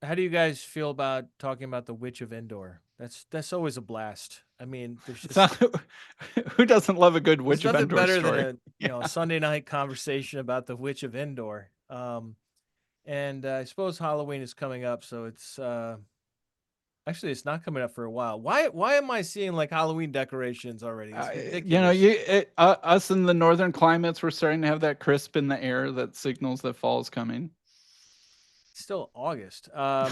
How do you guys feel about talking about the Witch of Endor? That's always a blast. I mean, It's not, who doesn't love a good there's Witch of nothing Endor better than story? a Sunday night conversation about the Witch of Endor. And I suppose Halloween is coming up, so it's actually it's not coming up for a while. Why am I seeing like Halloween decorations already? It's You know, ridiculous. us in the northern climates, we're starting to have that crisp in the air that signals that fall is coming. It's still August. All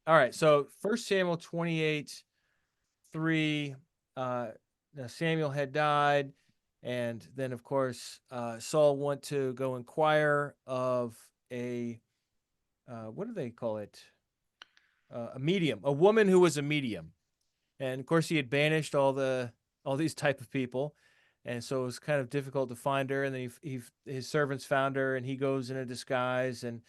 right, so First Samuel 28:3. Now Samuel had died, and then of course Saul went to go inquire of a what do they call it? A medium, a woman who was a medium, and of course he had banished all these type of people, and so it was kind of difficult to find her. And then his servants found her, and he goes in a disguise, and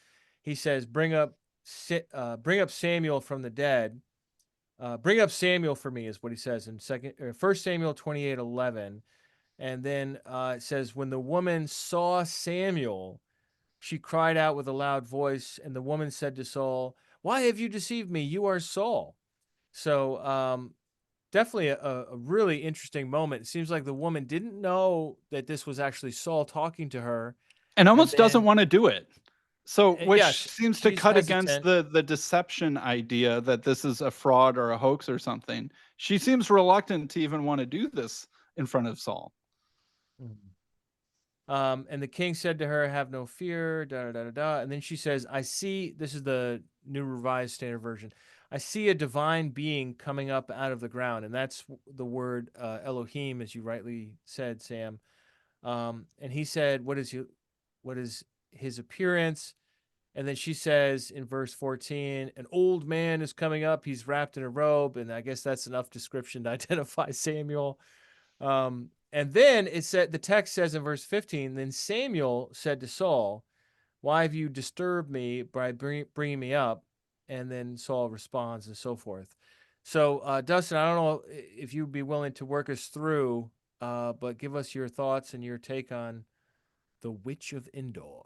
he says, bring up Samuel from the dead." Bring up Samuel for me is what he says in First Samuel 28:11, and then it says, when the woman saw Samuel, she cried out with a loud voice, and the woman said to Saul, "Why have you deceived me? You are Saul." So definitely a really interesting moment. It seems like the woman didn't know that this was actually Saul talking to her, And and almost doesn't then want to do it. So, which yes, seems to she's cut against hesitant. the deception idea that this is a fraud or a hoax or something. She seems reluctant to even want to do this in front of Saul. Mhm. And the king said to her, "Have no fear." Da da da da da. And then she says, "I see." This is the New Revised Standard Version. "I see a divine being coming up out of the ground," and that's the word Elohim, as you rightly said, Sam. And he said, What is his appearance?" And then she says in verse 14, "An old man is coming up. He's wrapped in a robe," and I guess that's enough description to identify Samuel. And then the text says in verse 15, "Then Samuel said to Saul, 'Why have you disturbed me by bringing me up?' And then Saul responds, and so forth." So, Dustin, I don't know if you'd be willing to work us through, but give us your thoughts and your take on the Witch of Endor.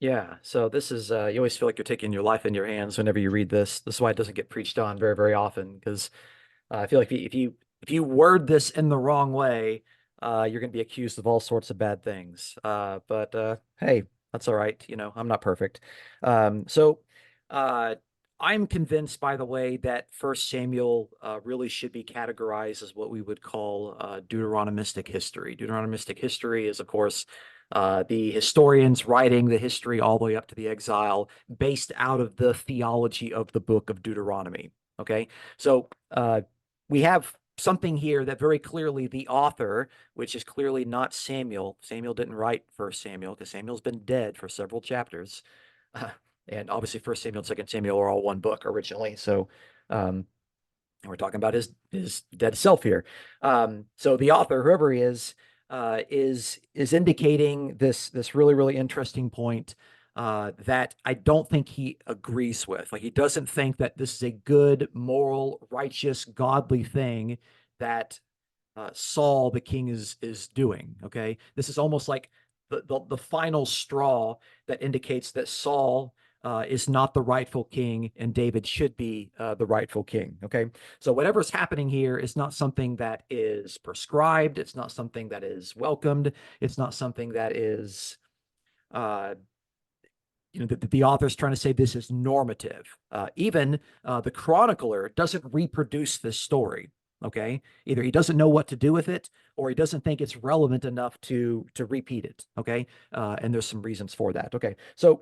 Yeah, so this is you always feel like you're taking your life in your hands whenever you read this. This is why it doesn't get preached on very, very often, because I feel like if you word this in the wrong way, you're going to be accused of all sorts of bad things. But hey, that's all right. I'm not perfect. So uh, I'm convinced, by the way, that First Samuel really should be categorized as what we would call Deuteronomistic history. Deuteronomistic history is, of course, the historians writing the history all the way up to the exile, based out of the theology of the book of Deuteronomy. Okay, so we have something here that very clearly the author, which is clearly not Samuel. Samuel didn't write First Samuel because Samuel's been dead for several chapters, and obviously First Samuel and Second Samuel are all one book originally. So um, we're talking about his dead self here. So the author, whoever he is indicating this really, really interesting point that I don't think he agrees with. Like, he doesn't think that this is a good, moral, righteous, godly thing that Saul the king is doing. Okay, this is almost like the final straw that indicates that Saul is not the rightful king and David should be the rightful king. Okay, so whatever's happening here is not something that is prescribed. It's not something that is welcomed. It's not something that is uh, the author's trying to say this is normative. Even the chronicler doesn't reproduce this story. Okay, either he doesn't know what to do with it, or he doesn't think it's relevant enough to repeat it. Okay, and there's some reasons for that. Okay, so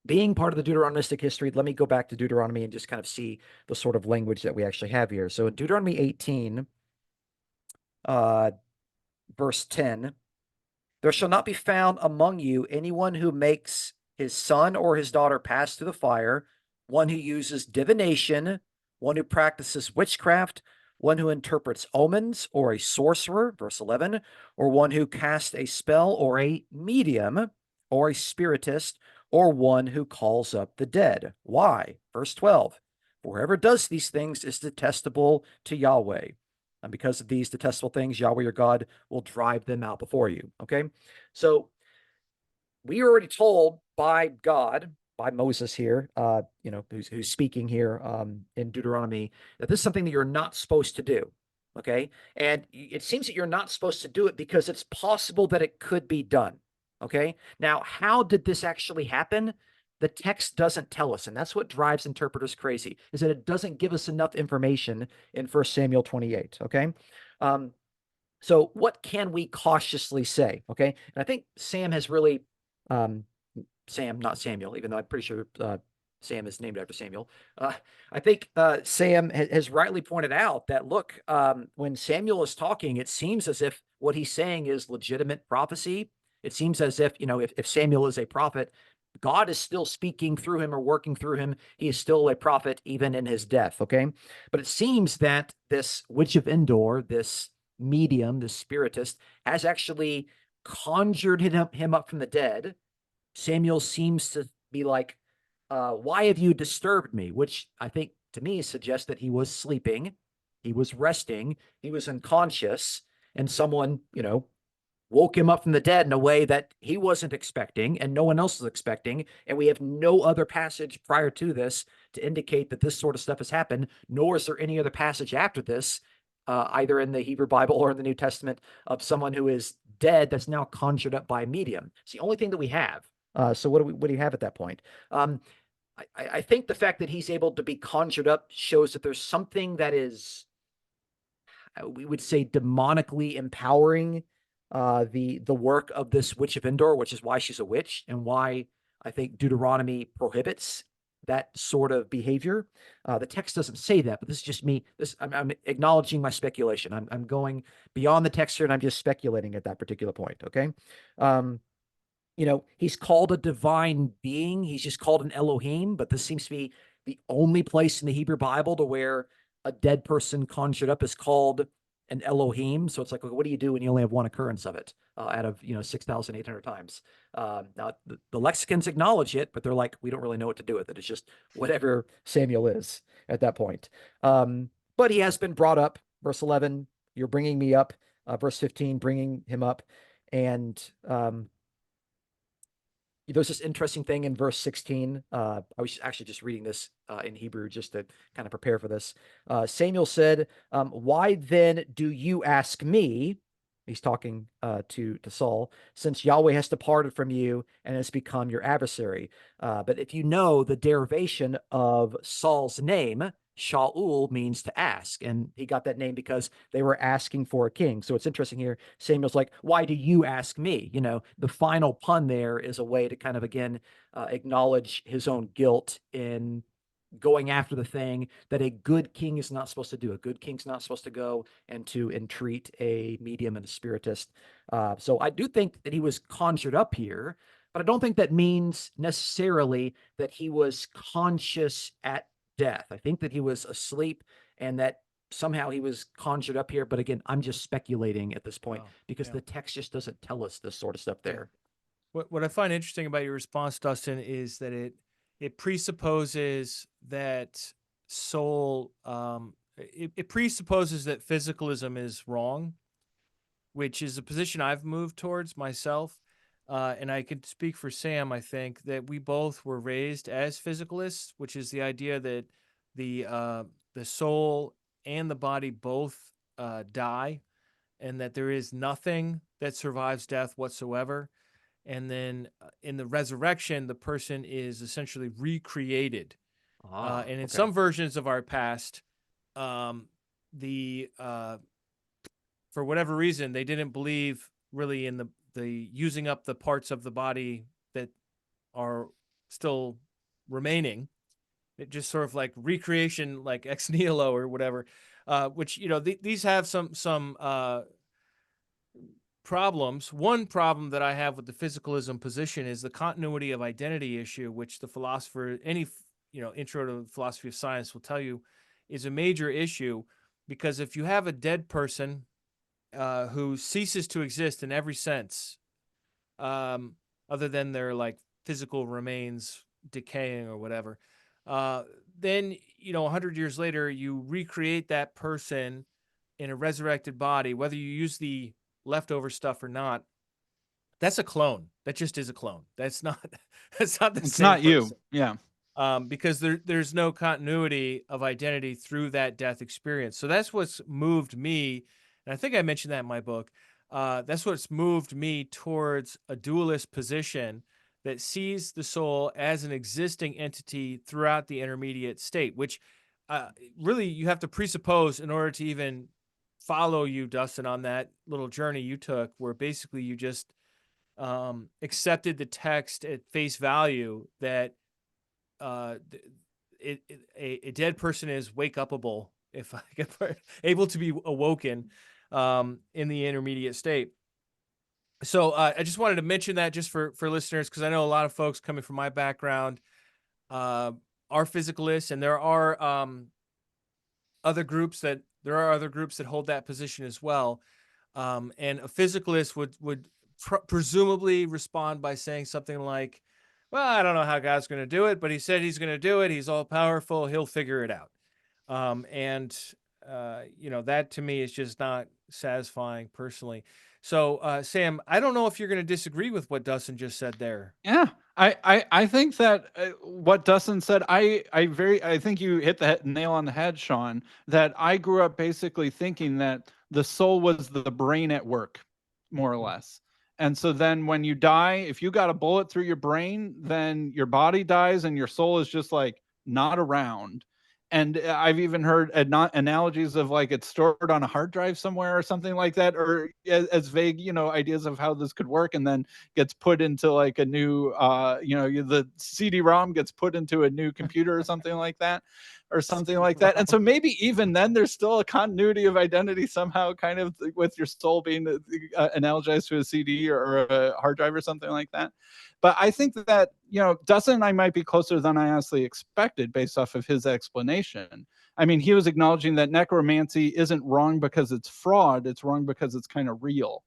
being part of the Deuteronomistic history, let me go back to Deuteronomy and just kind of see the sort of language that we actually have here. So in Deuteronomy 18, uh, verse 10, there shall not be found among you anyone who makes his son or his daughter pass through the fire, one who uses divination, one who practices witchcraft, one who interprets omens, or a sorcerer, verse 11, or one who casts a spell, or a medium, or a spiritist, or one who calls up the dead. Why? Verse 12, for whoever does these things is detestable to Yahweh. And because of these detestable things, Yahweh your God will drive them out before you. Okay. So we are already told by God by Moses here, who's speaking here in Deuteronomy, that this is something that you're not supposed to do. Okay. And it seems that you're not supposed to do it because it's possible that it could be done. Okay. Now, how did this actually happen? The text doesn't tell us. And that's what drives interpreters crazy, is that it doesn't give us enough information in 1 Samuel 28. Okay. Um, so what can we cautiously say? Okay. And I think Sam has really, um, Sam, not Samuel, even though I'm pretty sure Sam is named after Samuel. I think Sam has rightly pointed out that, look, when Samuel is talking, it seems as if what he's saying is legitimate prophecy. It seems as if, if Samuel is a prophet, God is still speaking through him or working through him. He is still a prophet even in his death. Okay. But it seems that this witch of Endor, this medium, this spiritist, has actually conjured him up from the dead. Samuel seems to be like, why have you disturbed me? Which I think to me suggests that he was sleeping, he was resting, he was unconscious, and someone, woke him up from the dead in a way that he wasn't expecting and no one else was expecting. And we have no other passage prior to this to indicate that this sort of stuff has happened, nor is there any other passage after this, either in the Hebrew Bible or in the New Testament, of someone who is dead that's now conjured up by a medium. It's the only thing that we have. So what do you have at that point? I think the fact that he's able to be conjured up shows that there's something that is, we would say, demonically empowering the work of this witch of Endor, which is why she's a witch and why I think Deuteronomy prohibits that sort of behavior. The text doesn't say that, but this is just me. I'm acknowledging my speculation. I'm going beyond the text here, and I'm just speculating at that particular point. Okay. He's called a divine being. He's just called an Elohim, but this seems to be the only place in the Hebrew Bible to where a dead person conjured up is called an Elohim. So it's like, what do you do when you only have one occurrence of it out of 6,800 times? Now the lexicons acknowledge it, but they're like, we don't really know what to do with it. It's just whatever Samuel is at that point. But he has been brought up. Verse 11, you're bringing me up. Verse 15, bringing him up, and there's this interesting thing in verse 16. I was actually just reading this in Hebrew just to kind of prepare for this. Samuel said, why then do you ask me? He's talking to Saul, since Yahweh has departed from you and has become your adversary. But if you know the derivation of Saul's name, Shaul means to ask. And he got that name because they were asking for a king. So it's interesting here. Samuel's like, why do you ask me? The final pun there is a way to kind of, again, acknowledge his own guilt in going after the thing that a good king is not supposed to do. A good king's not supposed to go and to entreat a medium and a spiritist. So I do think that he was conjured up here, but I don't think that means necessarily that he was conscious at death. I think that he was asleep and that somehow he was conjured up here. But again, I'm just speculating at this point because the text just doesn't tell us this sort of stuff there. What I find interesting about your response, Dustin, is that it presupposes that soul, it presupposes that physicalism is wrong, which is a position I've moved towards myself. And I could speak for Sam. I think that we both were raised as physicalists, which is the idea that the soul and the body both die, and that there is nothing that survives death whatsoever. And then in the resurrection, the person is essentially recreated. And in some versions of our past, the for whatever reason, they didn't believe really in the using up the parts of the body that are still remaining. It just sort of like recreation, like ex nihilo or whatever, which these have some problems. One problem that I have with the physicalism position is the continuity of identity issue, which the philosopher, any intro to philosophy of science will tell you is a major issue, because if you have a dead person who ceases to exist in every sense, other than their like physical remains decaying or whatever, then 100 years later you recreate that person in a resurrected body, whether you use the leftover stuff or not. That's a clone. That just is a clone. That's not that's not the It's same not you. person. Yeah. Because there's no continuity of identity through that death experience. So that's what's moved me, and I think I mentioned that in my book. That's what's moved me towards a dualist position that sees the soul as an existing entity throughout the intermediate state, which really you have to presuppose in order to even follow you, Dustin, on that little journey you took, where basically you just accepted the text at face value that uh, a dead person is wake upable, if I get able to be awoken in the intermediate state. So I just wanted to mention that just for listeners, because I know a lot of folks coming from my background uh, are physicalists, and there are other groups that hold that position as well. And a physicalist would presumably respond by saying something like, "Well, I don't know how God's going to do it, but He said He's going to do it. He's all powerful. He'll figure it out." And that to me is just not satisfying personally. So, Sam, I don't know if you're going to disagree with what Dustin just said there. Yeah, I think that what Dustin said, I think you hit the nail on the head, Sean. That I grew up basically thinking that the soul was the brain at work, more or less. And so then when you die, if you got a bullet through your brain, then your body dies and your soul is just like not around. And I've even heard analogies of like it's stored on a hard drive somewhere or something like that, or as vague, ideas of how this could work, and then gets put into like a new the CD-ROM gets put into a new computer or something like that, and so maybe even then there's still a continuity of identity somehow, kind of with your soul being analogized to a CD or a hard drive or something like that. But I think that Dustin and I might be closer than I honestly expected based off of his explanation. I mean, he was acknowledging that necromancy isn't wrong because it's fraud, it's wrong because it's kind of real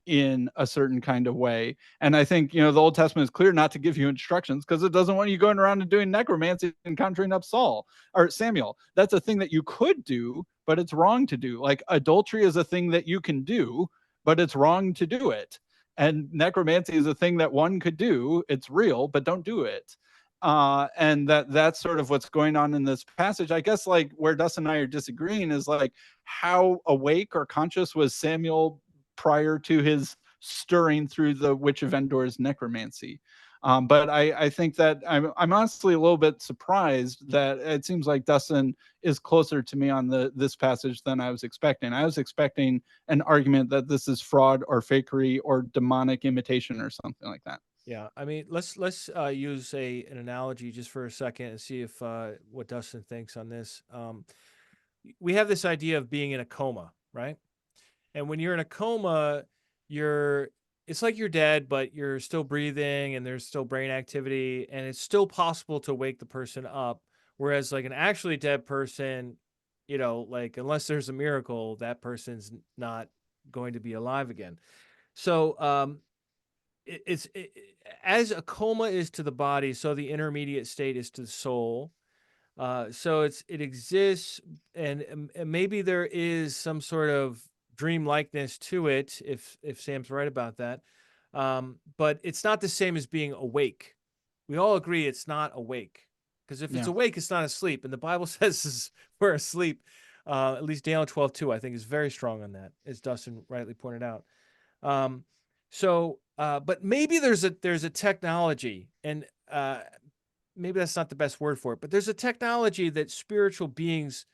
in a certain kind of way. And I think, the Old Testament is clear not to give you instructions because it doesn't want you going around and doing necromancy and conjuring up Saul or Samuel. That's a thing that you could do, but it's wrong to do. Like adultery is a thing that you can do, but it's wrong to do it. And necromancy is a thing that one could do. It's real, but don't do it. And that's sort of what's going on in this passage. I guess like where Dustin and I are disagreeing is like how awake or conscious was Samuel prior to his stirring through the Witch of Endor's necromancy. But I think that I'm honestly a little bit surprised that it seems like Dustin is closer to me on this passage than I was expecting. I was expecting an argument that this is fraud or fakery or demonic imitation or something like that. Yeah, I mean, let's use an analogy just for a second and see if what Dustin thinks on this. We have this idea of being in a coma, right? And when you're in a coma, it's like you're dead, but you're still breathing and there's still brain activity, and it's still possible to wake the person up. Whereas like an actually dead person, like unless there's a miracle, that person's not going to be alive again. So as a coma is to the body, so the intermediate state is to the soul. So it exists, and maybe there is some sort of dream likeness to it, if Sam's right about that. But it's not the same as being awake. We all agree it's not awake, because if it's awake, it's not asleep. And the Bible says we're asleep. At least Daniel 12:2, I think, is very strong on that, as Dustin rightly pointed out. But maybe there's a technology, and maybe that's not the best word for it, but there's a technology that spiritual beings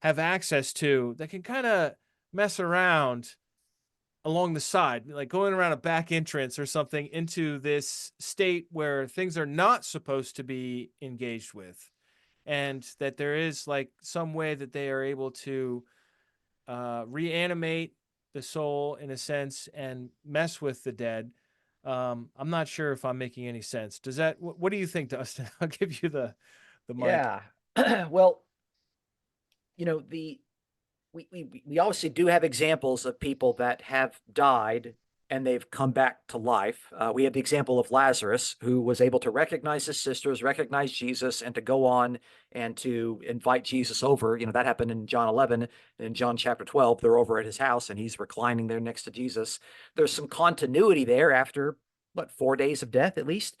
have access to that can kind of mess around along the side, like going around a back entrance or something into this state where things are not supposed to be engaged with. And that there is like some way that they are able to reanimate the soul in a sense and mess with the dead. I'm not sure if I'm making any sense. Does that? What do you think, Dustin? I'll give you the mic. Yeah. Well, we obviously do have examples of people that have died and they've come back to life. We have the example of Lazarus, who was able to recognize his sisters, recognize Jesus, and to go on and to invite Jesus over. You know, that happened in John 11. In John chapter 12, they're over at his house and he's reclining there next to Jesus. There's some continuity there after, what, 4 days of death at least.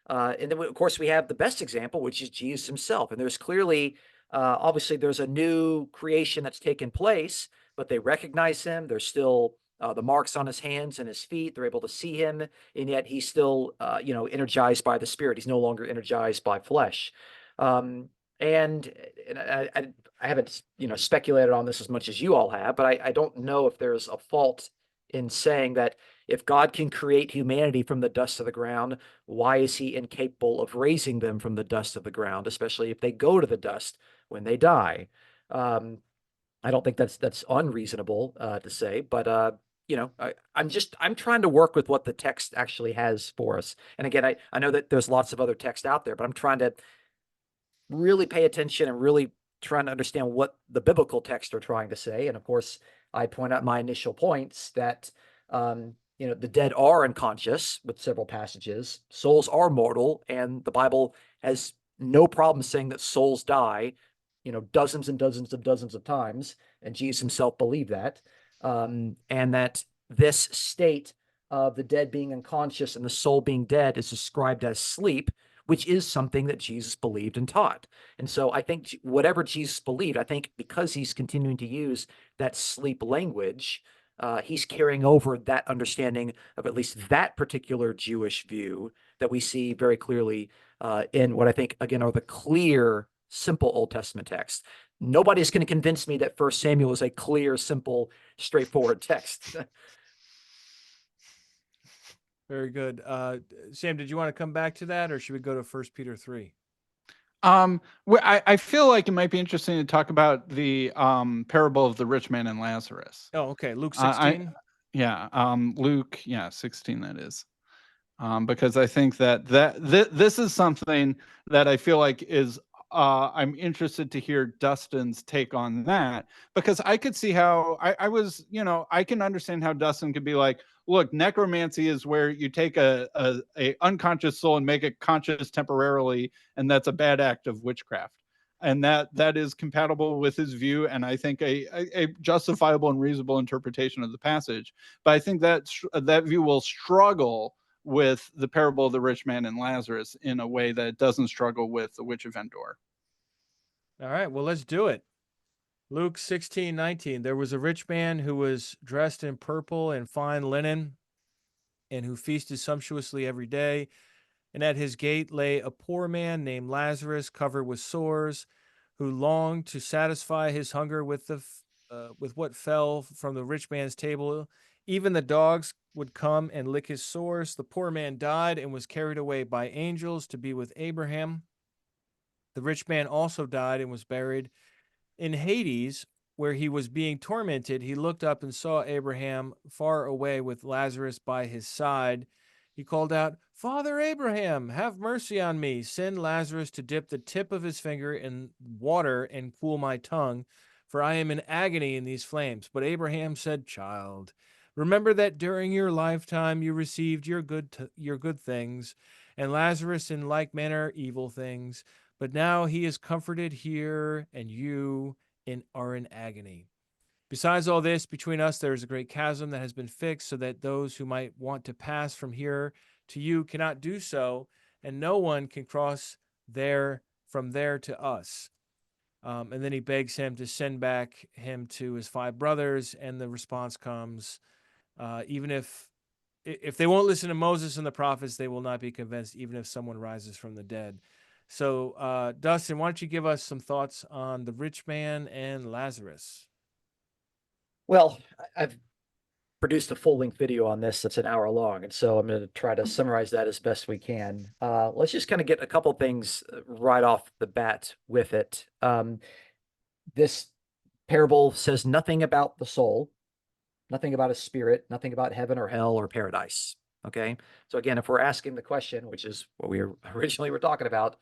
And then, of course, we have the best example, which is Jesus himself. And there's clearly, obviously, there's a new creation that's taken place, but they recognize him. There's still the marks on his hands and his feet. They're able to see him, and yet he's still, energized by the Spirit. He's no longer energized by flesh. And I haven't, speculated on this as much as you all have, but I don't know if there's a fault in saying that if God can create humanity from the dust of the ground, why is he incapable of raising them from the dust of the ground, especially if they go to the dust when they die? I don't think that's unreasonable to say, but I'm trying to work with what the text actually has for us. And again, I know that there's lots of other text out there, but I'm trying to really pay attention and really trying to understand what the biblical texts are trying to say. And of course, I point out my initial points that the dead are unconscious with several passages, souls are mortal, and the Bible has no problem saying that souls die, dozens and dozens of times, and Jesus himself believed that, and that this state of the dead being unconscious and the soul being dead is described as sleep, which is something that Jesus believed and taught. And so I think whatever Jesus believed, I think because he's continuing to use that sleep language, he's carrying over that understanding of at least that particular Jewish view that we see very clearly in what I think, again, are the clear, simple Old Testament texts. Nobody's going to convince me that First Samuel is a clear, simple, straightforward text. Very good. Sam, did you want to come back to that, or should we go to 1 Peter 3? I feel like it might be interesting to talk about the parable of the rich man and Lazarus. Oh, okay. Luke 16. Luke, 16, that is. Because I think that this is something that I feel like is I'm interested to hear Dustin's take on that, because I could see how I was, I can understand how Dustin could be like, look, necromancy is where you take a unconscious soul and make it conscious temporarily, and that's a bad act of witchcraft. And that is compatible with his view, and I think a justifiable and reasonable interpretation of the passage. But I think that view will struggle with the parable of the rich man and Lazarus in a way that doesn't struggle with the witch of Endor. All right, well, let's do it. Luke 16:19. There was a rich man who was dressed in purple and fine linen, and who feasted sumptuously every day. And at his gate lay a poor man named Lazarus, covered with sores, who longed to satisfy his hunger with what fell from the rich man's table. Even the dogs would come and lick his sores. The poor man died and was carried away by angels to be with Abraham. The rich man also died and was buried in Hades, where he was being tormented. He looked up and saw Abraham far away with Lazarus by his side. He called out, "Father Abraham, have mercy on me. Send Lazarus to dip the tip of his finger in water and cool my tongue, for I am in agony in these flames." But Abraham said, "Child, remember that during your lifetime you received your good things, and Lazarus in like manner evil things. But now he is comforted here, and you are in agony. Besides all this, between us there is a great chasm that has been fixed, so that those who might want to pass from here to you cannot do so, and no one can cross from there to us." And then he begs him to send back him to his 5 brothers, and the response comes, even if they won't listen to Moses and the prophets, they will not be convinced, even if someone rises from the dead. So, Dustin, why don't you give us some thoughts on the rich man and Lazarus? Well, I've produced a full-length video on this that's an hour long, and so I'm going to try to summarize that as best we can. Let's just kind of get a couple things right off the bat with it. This parable says nothing about the soul, nothing about a spirit, nothing about heaven or hell or paradise. Okay. So again, if we're asking the question, which is what we originally were talking about,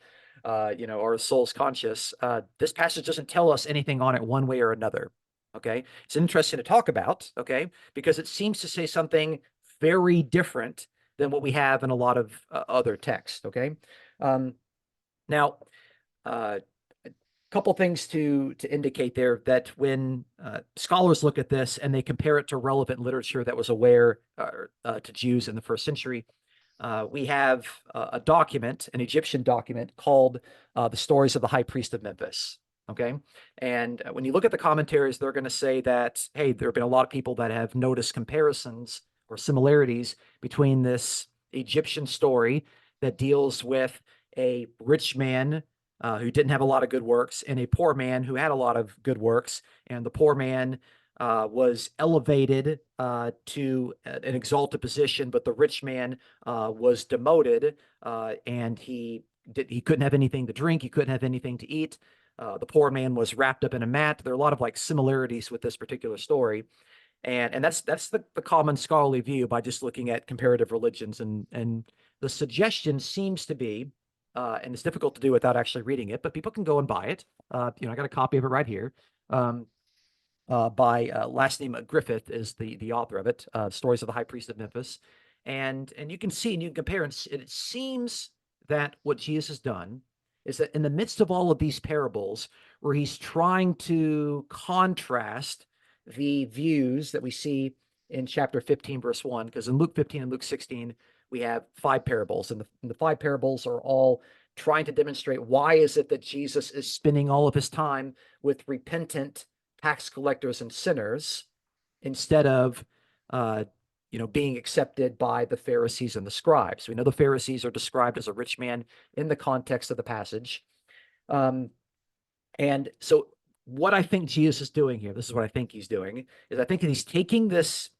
are souls conscious? This passage doesn't tell us anything on it one way or another. Okay. It's interesting to talk about. Okay. Because it seems to say something very different than what we have in a lot of other texts. Okay. Now, a couple things to indicate there, that when scholars look at this and they compare it to relevant literature that was aware to Jews in the first century, we have a document, an Egyptian document called the Stories of the High Priest of Memphis. Okay. And when you look at the commentaries, they're going to say that, hey, there have been a lot of people that have noticed comparisons or similarities between this Egyptian story that deals with a rich man who didn't have a lot of good works and a poor man who had a lot of good works. And the poor man was elevated to an exalted position, but the rich man was demoted, and he couldn't have anything to drink, he couldn't have anything to eat. The poor man was wrapped up in a mat. There are a lot of like similarities with this particular story, and that's the common scholarly view by just looking at comparative religions, and the suggestion seems to be, and it's difficult to do without actually reading it, but people can go and buy it. I got a copy of it right here. By last name Griffith is the author of it, Stories of the High Priest of Memphis, and you can see and you can compare, and it seems that what Jesus has done is that in the midst of all of these parables, where he's trying to contrast the views that we see in chapter 15, verse 1, because in Luke 15 and Luke 16, we have 5 parables, and the 5 parables are all trying to demonstrate why is it that Jesus is spending all of his time with repentant tax collectors and sinners instead of being accepted by the Pharisees and the scribes. We know the Pharisees are described as a rich man in the context of the passage. And so what I think Jesus is doing here, this is what I think he's doing, is I think that he's taking this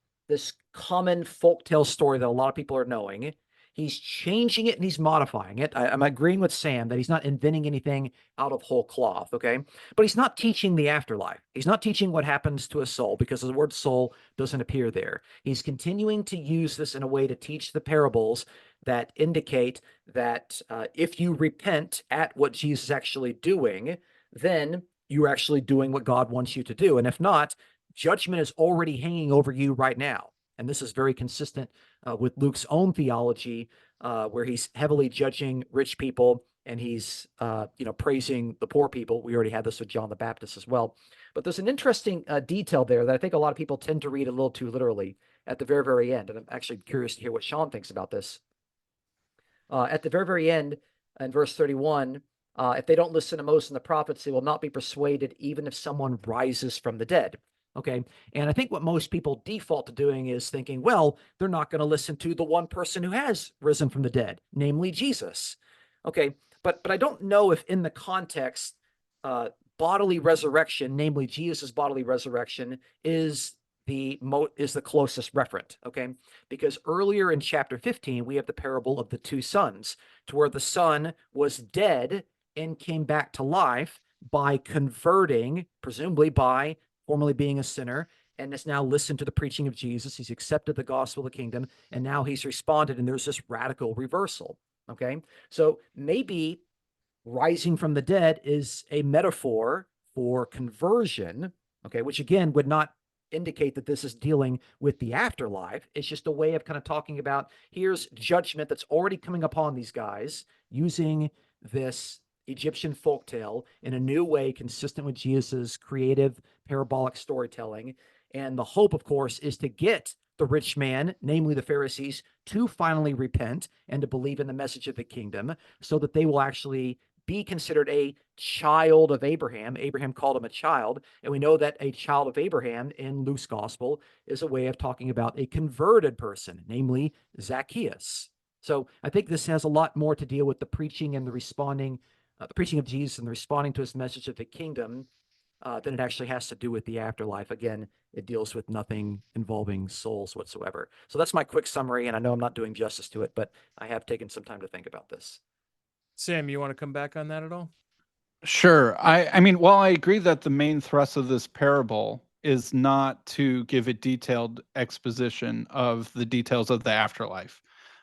common folktale story that a lot of people are knowing, he's changing it and he's modifying it. I'm agreeing with Sam that he's not inventing anything out of whole cloth, okay? But he's not teaching the afterlife. He's not teaching what happens to a soul, because the word soul doesn't appear there. He's continuing to use this in a way to teach the parables that indicate that if you repent at what Jesus is actually doing, then you're actually doing what God wants you to do. And if not, judgment is already hanging over you right now. And this is very consistent with Luke's own theology, where he's heavily judging rich people and he's praising the poor people. We already had this with John the Baptist as well. But there's an interesting detail there that I think a lot of people tend to read a little too literally at the very, very end. And I'm actually curious to hear what Sean thinks about this. At the very, very end, in verse 31, if they don't listen to Moses and the prophets, they will not be persuaded, even if someone rises from the dead. Okay. And I think what most people default to doing is thinking, well, they're not going to listen to the one person who has risen from the dead, namely Jesus. Okay. But I don't know if in the context, bodily resurrection, namely Jesus' bodily resurrection, is the closest referent. Okay. Because earlier in chapter 15, we have the parable of the 2 sons, to where the son was dead and came back to life by converting, presumably by formerly being a sinner, and has now listened to the preaching of Jesus. He's accepted the gospel of the kingdom, and now he's responded, and there's this radical reversal. Okay. So maybe rising from the dead is a metaphor for conversion. Okay. Which again would not indicate that this is dealing with the afterlife. It's just a way of kind of talking about, here's judgment that's already coming upon these guys, using this Egyptian folktale in a new way consistent with Jesus's creative parabolic storytelling. And the hope, of course, is to get the rich man, namely the Pharisees, to finally repent and to believe in the message of the kingdom, so that they will actually be considered a child of Abraham. Abraham called him a child, and we know that a child of Abraham in Luke's gospel is a way of talking about a converted person, namely Zacchaeus. So I think this has a lot more to deal with the preaching and the responding, the preaching of Jesus and the responding to his message of the kingdom, than it actually has to do with the afterlife. Again, it deals with nothing involving souls whatsoever. So that's my quick summary, and I know I'm not doing justice to it, but I have taken some time to think about this. Sam, you want to come back on that at all? Sure. I mean, while I agree that the main thrust of this parable is not to give a detailed exposition of the details of the afterlife,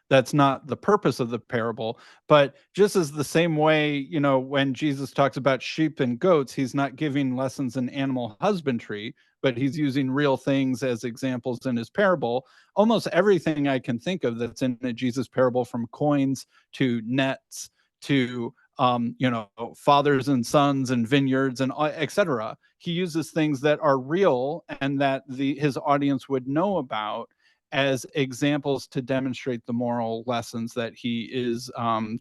That's not the purpose of the parable. But just as the same way, when Jesus talks about sheep and goats, he's not giving lessons in animal husbandry, but he's using real things as examples in his parable. Almost everything I can think of that's in a Jesus parable, from coins to nets to fathers and sons and vineyards and etc. He uses things that are real and that his audience would know about as examples to demonstrate the moral lessons that he is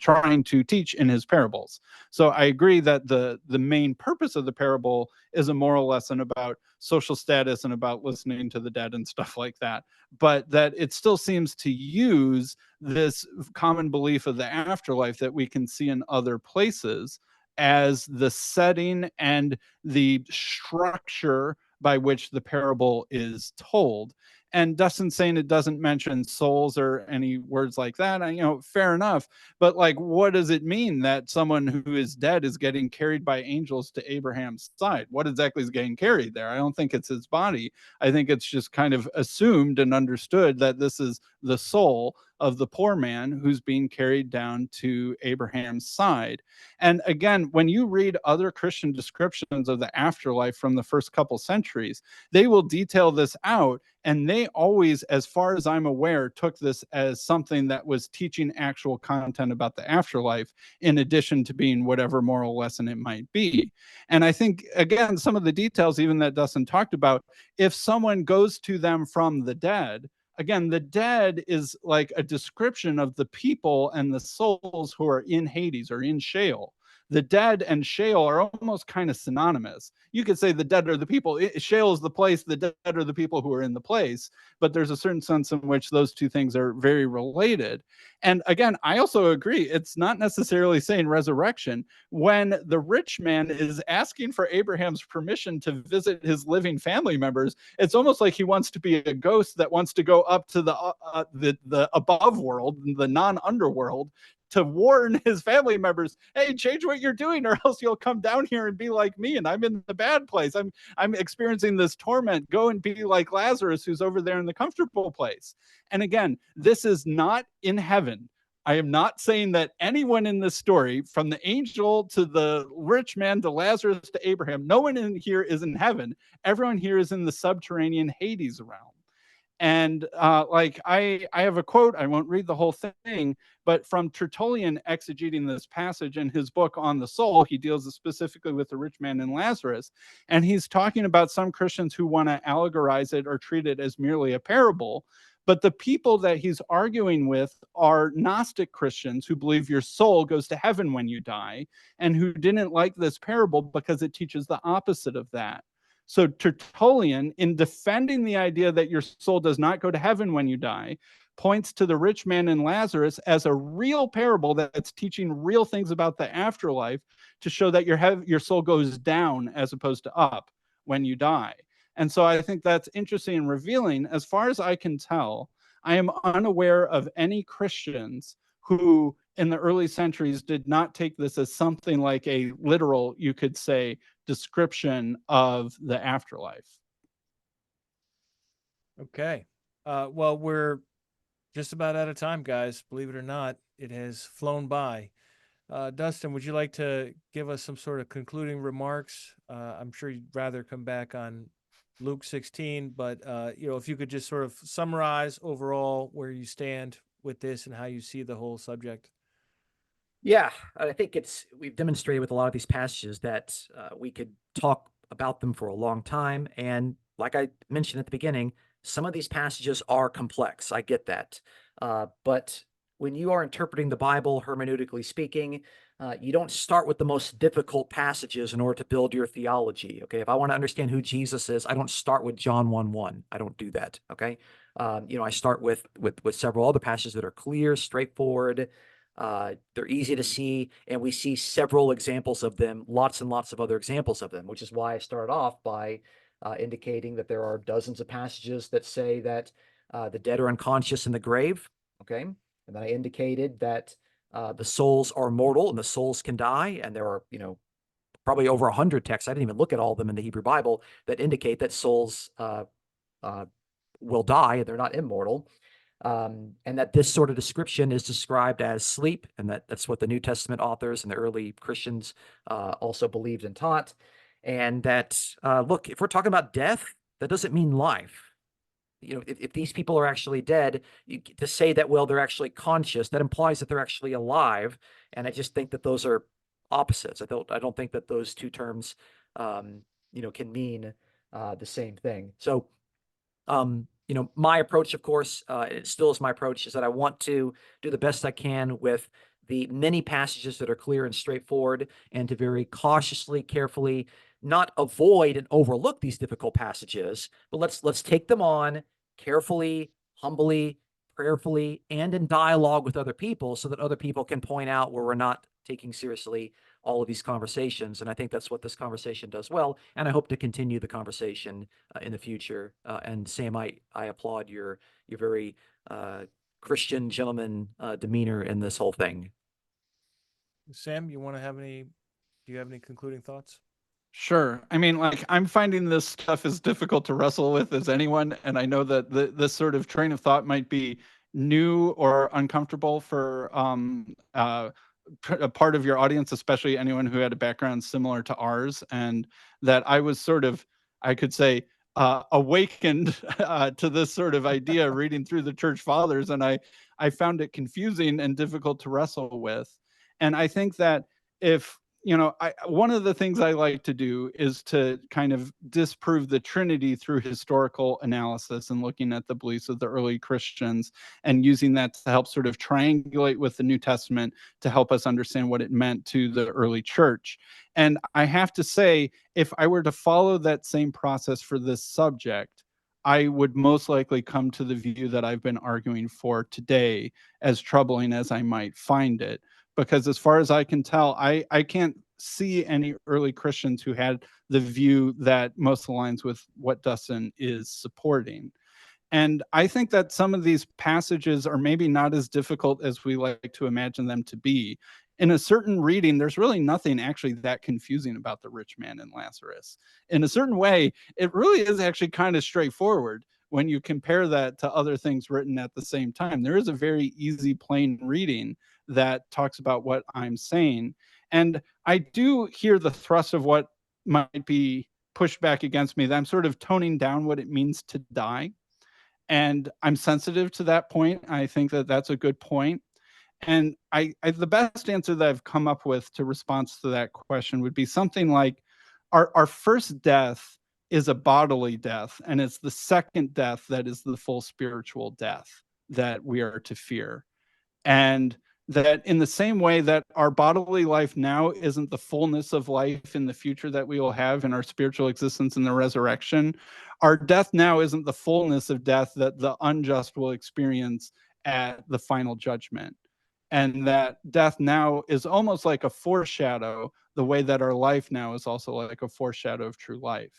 trying to teach in his parables. So I agree that the main purpose of the parable is a moral lesson about social status and about listening to the dead and stuff like that, but that it still seems to use this common belief of the afterlife that we can see in other places as the setting and the structure by which the parable is told. And Dustin's saying it doesn't mention souls or any words like that. Fair enough. But what does it mean that someone who is dead is getting carried by angels to Abraham's side? What exactly is getting carried there? I don't think it's his body. I think it's just kind of assumed and understood that this is the soul of the poor man who's being carried down to Abraham's side. And again, when you read other Christian descriptions of the afterlife from the first couple centuries, they will detail this out. And they always, as far as I'm aware, took this as something that was teaching actual content about the afterlife, in addition to being whatever moral lesson it might be. And I think, again, some of the details, even that Dustin talked about, if someone goes to them from the dead, again, the dead is like a description of the people and the souls who are in Hades or in Sheol. The dead and Sheol are almost kind of synonymous. You could say the dead are the people. Sheol is the place, the dead are the people who are in the place, but there's a certain sense in which those two things are very related. And again, I also agree, it's not necessarily saying resurrection. When the rich man is asking for Abraham's permission to visit his living family members, it's almost like he wants to be a ghost that wants to go up to the above world, the non-underworld, to warn his family members, hey, change what you're doing or else you'll come down here and be like me, and I'm in the bad place. I'm experiencing this torment. Go and be like Lazarus, who's over there in the comfortable place. And again, this is not in heaven. I am not saying that anyone in this story, from the angel to the rich man to Lazarus to Abraham, no one in here is in heaven. Everyone here is in the subterranean Hades realm. And I have a quote, I won't read the whole thing, but from Tertullian exegeting this passage in his book on the soul, he deals specifically with the rich man and Lazarus. And he's talking about some Christians who want to allegorize it or treat it as merely a parable. But the people that he's arguing with are Gnostic Christians who believe your soul goes to heaven when you die, and who didn't like this parable because it teaches the opposite of that. So Tertullian, in defending the idea that your soul does not go to heaven when you die, points to the rich man and Lazarus as a real parable that's teaching real things about the afterlife, to show that your soul goes down as opposed to up when you die. And so I think that's interesting and revealing. As far as I can tell, I am unaware of any Christians who in the early centuries did not take this as something like a literal, you could say, description of the afterlife. Okay. Well, we're just about out of time, guys. Believe it or not, it has flown by. Dustin, would you like to give us some sort of concluding remarks? I'm sure you'd rather come back on Luke 16, but if you could just sort of summarize overall where you stand with this and how you see the whole subject. Yeah, I think we've demonstrated with a lot of these passages that we could talk about them for a long time. And like I mentioned at the beginning, some of these passages are complex. I get that. But when you are interpreting the Bible, hermeneutically speaking, you don't start with the most difficult passages in order to build your theology. Okay. If I want to understand who Jesus is, I don't start with John 1:1. I don't do that. Okay. I start with several other passages that are clear, straightforward. They're easy to see, and we see several examples of them, lots and lots of other examples of them, which is why I started off by indicating that there are dozens of passages that say that the dead are unconscious in the grave. Okay. And then I indicated that the souls are mortal and the souls can die. And there are, probably over 100 texts, I didn't even look at all of them in the Hebrew Bible, that indicate that souls will die and they're not immortal. and that this sort of description is described as sleep, and that's what the New Testament authors and the early Christians also believed and taught. And that, look, if we're talking about death, that doesn't mean life. If these people are actually dead, to say that, well, they're actually conscious, that implies that they're actually alive. And I just think that those are opposites. I don't think that those two terms, can mean the same thing. So, my approach, of course, it still is my approach, is that I want to do the best I can with the many passages that are clear and straightforward, and to very cautiously, carefully, not avoid and overlook these difficult passages, but let's take them on carefully, humbly, prayerfully, and in dialogue with other people, so that other people can point out where we're not taking seriously all of these conversations. And I think that's what this conversation does well. And I hope to continue the conversation in the future. And Sam, I applaud your very Christian gentleman demeanor in this whole thing. Sam, do you have any concluding thoughts? Sure. I mean, like, I'm finding this stuff as difficult to wrestle with as anyone, and I know that this sort of train of thought might be new or uncomfortable for a part of your audience, especially anyone who had a background similar to ours, and that I was sort of, I could say, awakened to this sort of idea reading through the church fathers, and I found it confusing and difficult to wrestle with. And I think that if one of the things I like to do is to kind of disprove the Trinity through historical analysis and looking at the beliefs of the early Christians and using that to help sort of triangulate with the New Testament to help us understand what it meant to the early church. And I have to say, if I were to follow that same process for this subject, I would most likely come to the view that I've been arguing for today, as troubling as I might find it. Because as far as I can tell, I can't see any early Christians who had the view that most aligns with what Dustin is supporting. And I think that some of these passages are maybe not as difficult as we like to imagine them to be. In a certain reading, there's really nothing actually that confusing about the rich man and Lazarus. In a certain way, it really is actually kind of straightforward when you compare that to other things written at the same time. There is a very easy, plain reading that talks about what I'm saying. And I do hear the thrust of what might be pushed back against me, that I'm sort of toning down what it means to die. And I'm sensitive to that point. I think that that's a good point. And the best answer that I've come up with to response to that question would be something like, our first death is a bodily death, and it's the second death that is the full spiritual death that we are to fear. And that in the same way that our bodily life now isn't the fullness of life in the future that we will have in our spiritual existence in the resurrection, our death now isn't the fullness of death that the unjust will experience at the final judgment. And that death now is almost like a foreshadow, the way that our life now is also like a foreshadow of true life.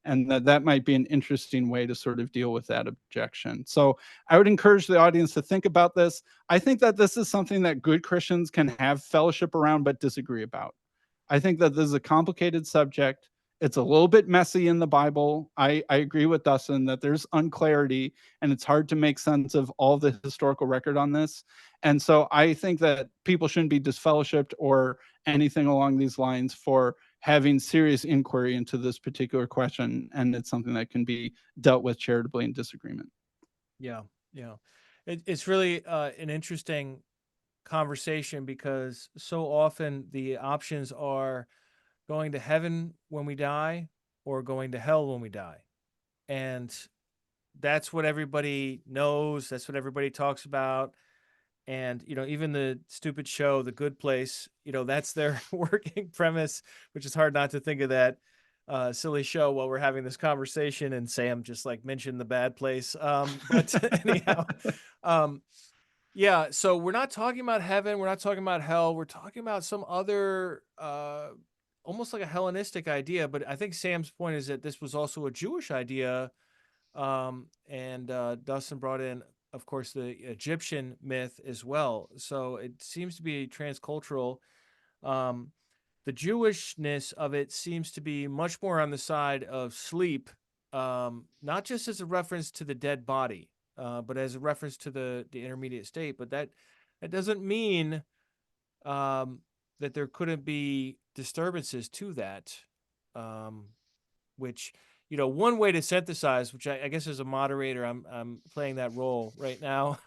And that might be an interesting way to sort of deal with that objection. So I would encourage the audience to think about this. I think that this is something that good Christians can have fellowship around but disagree about. I think that this is a complicated subject. It's a little bit messy in the Bible. I agree with Dustin that there's unclarity and it's hard to make sense of all the historical record on this. And so I think that people shouldn't be disfellowshipped or anything along these lines for having serious inquiry into this particular question. And it's something that can be dealt with charitably in disagreement. Yeah, yeah. It's really an interesting conversation, because so often the options are going to heaven when we die or going to hell when we die. And that's what everybody knows. That's what everybody talks about. And, even the stupid show, The Good Place, that's their working premise, which is hard not to think of that silly show while we're having this conversation. And Sam just like mentioned The Bad Place. But anyhow, yeah. So we're not talking about heaven. We're not talking about hell. We're talking about some other, almost like a Hellenistic idea. But I think Sam's point is that this was also a Jewish idea. And Dustin brought in, of course, the Egyptian myth as well. So it seems to be transcultural. The Jewishness of it seems to be much more on the side of sleep, not just as a reference to the dead body, but as a reference to the intermediate state. But that doesn't mean that there couldn't be disturbances to that, which, one way to synthesize, which I guess as a moderator, I'm playing that role right now,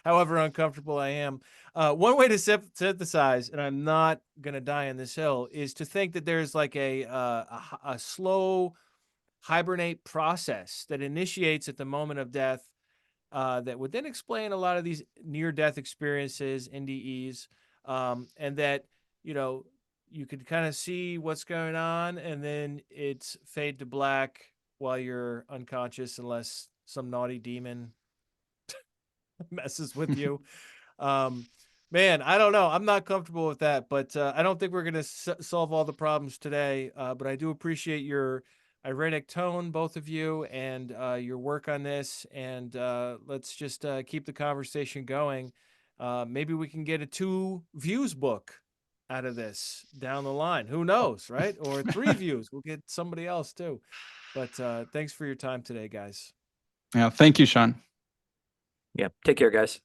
however uncomfortable I am. One way to synthesize, and I'm not going to die on this hill, is to think that there's like a slow hibernate process that initiates at the moment of death, that would then explain a lot of these near-death experiences, NDEs, and that, you could kind of see what's going on, and then it's fade to black while you're unconscious, unless some naughty demon messes with you. Man, I don't know. I'm not comfortable with that, but I don't think we're going to solve all the problems today. But I do appreciate your ironic tone, both of you, and your work on this. And let's just keep the conversation going. Maybe we can get a 2 views book out of this down the line. Who knows, right? Or 3 views. We'll get somebody else too. But thanks for your time today, guys. Yeah, thank you, Sean. Yeah. Take care, guys.